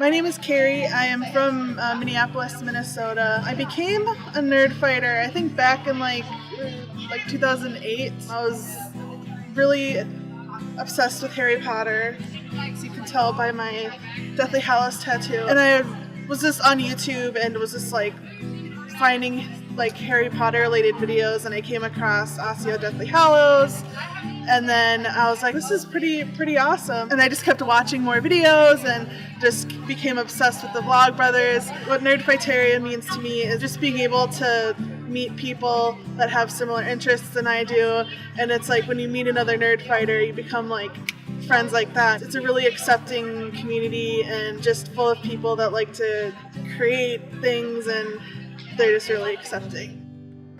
My name is Kerry. I am from Minneapolis, Minnesota. I became a Nerdfighter, I think back in like 2008. I was really obsessed with Harry Potter, as you can tell by my Deathly Hallows tattoo. And I was just on YouTube and was just like finding like Harry Potter related videos, and I came across Osseo Deathly Hallows, and then I was like, this is pretty awesome. And I just kept watching more videos and just became obsessed with the Vlogbrothers. What Nerdfighteria means to me is just being able to meet people that have similar interests than I do, and it's like when you meet another Nerdfighter, you become like friends like that. It's a really accepting community and just full of people that like to create things, and they're just really accepting.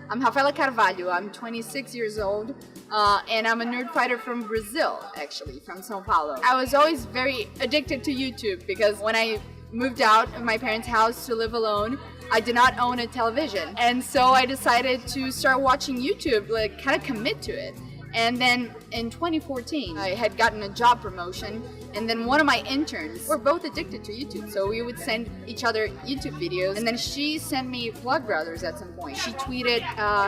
I'm Rafaela Carvalho. I'm 26 years old, and I'm a Nerdfighter from Brazil, actually, from São Paulo. I was always very addicted to YouTube because when I moved out of my parents' house to live alone, I did not own a television. And so I decided to start watching YouTube, like kind of commit to it. And then in 2014, I had gotten a job promotion, and then one of my interns, we're both addicted to YouTube, so we would send each other YouTube videos, and then she sent me Vlogbrothers at some point. She tweeted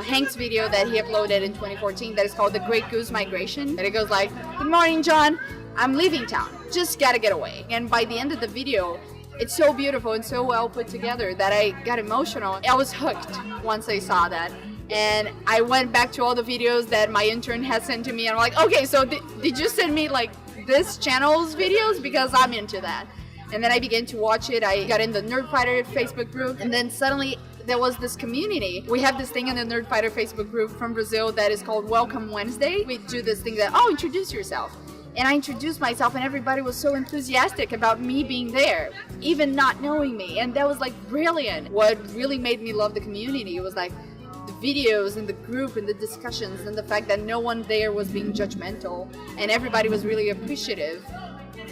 Hank's video that he uploaded in 2014 that is called The Great Goose Migration, and it goes like, "Good morning, John, I'm leaving town, just gotta get away." And by the end of the video, it's so beautiful and so well put together that I got emotional. I was hooked once I saw that. And I went back to all the videos that my intern had sent to me, and I'm like, okay, so did you send me like this channel's videos? Because I'm into that. And then I began to watch it. I got in the Nerdfighter Facebook group, and then suddenly there was this community. We have this thing in the Nerdfighter Facebook group from Brazil that is called Welcome Wednesday. We do this thing that, introduce yourself. And I introduced myself, and everybody was so enthusiastic about me being there, even not knowing me. And that was like brilliant. What really made me love the community was like the videos and the group and the discussions and the fact that no one there was being judgmental and everybody was really appreciative.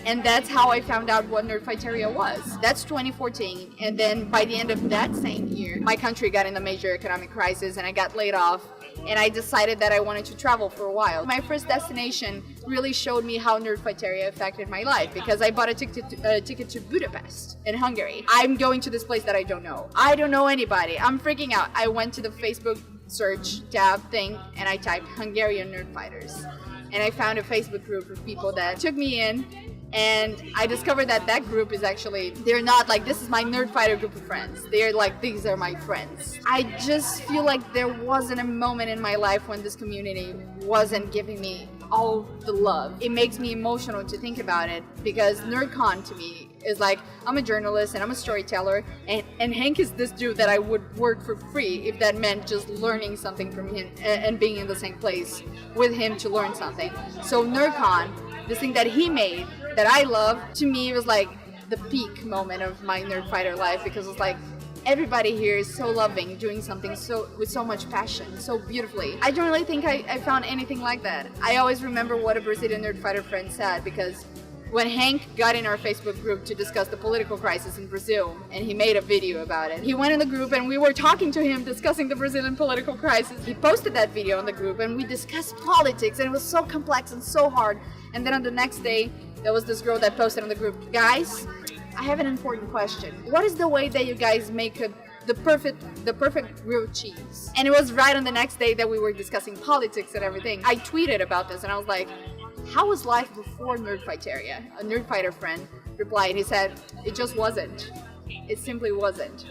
And that's how I found out what Nerdfighteria was. That's 2014. And then by the end of that same year, my country got in a major economic crisis and I got laid off. And I decided that I wanted to travel for a while. My first destination really showed me how Nerdfighteria affected my life, because I bought a ticket to Budapest in Hungary. I'm going to this place that I don't know. I don't know anybody. I'm freaking out. I went to the Facebook search tab thing and I typed Hungarian Nerdfighters. And I found a Facebook group of people that took me in. And I discovered that group is actually, they're not like, this is my Nerdfighter group of friends. They're like, these are my friends. I just feel like there wasn't a moment in my life when this community wasn't giving me all the love. It makes me emotional to think about it, because NerdCon to me is like, I'm a journalist and I'm a storyteller, and Hank is this dude that I would work for free if that meant just learning something from him and being in the same place with him to learn something. So NerdCon, this thing that he made that I love, to me it was like the peak moment of my Nerdfighter life, because it's like everybody here is so loving, doing something with so much passion, so beautifully. I don't really think I found anything like that. I always remember what a Brazilian Nerdfighter friend said, because when Hank got in our Facebook group to discuss the political crisis in Brazil, and he made a video about it, he went in the group and we were talking to him discussing the Brazilian political crisis. He posted that video on the group and we discussed politics, and it was so complex and so hard. And then on the next day, there was this girl that posted on the group, "Guys, I have an important question. What is the way that you guys make the perfect grilled cheese?" And it was right on the next day that we were discussing politics and everything. I tweeted about this and I was like, how was life before Nerdfighteria? A Nerdfighter friend replied, he said, it just wasn't. It simply wasn't.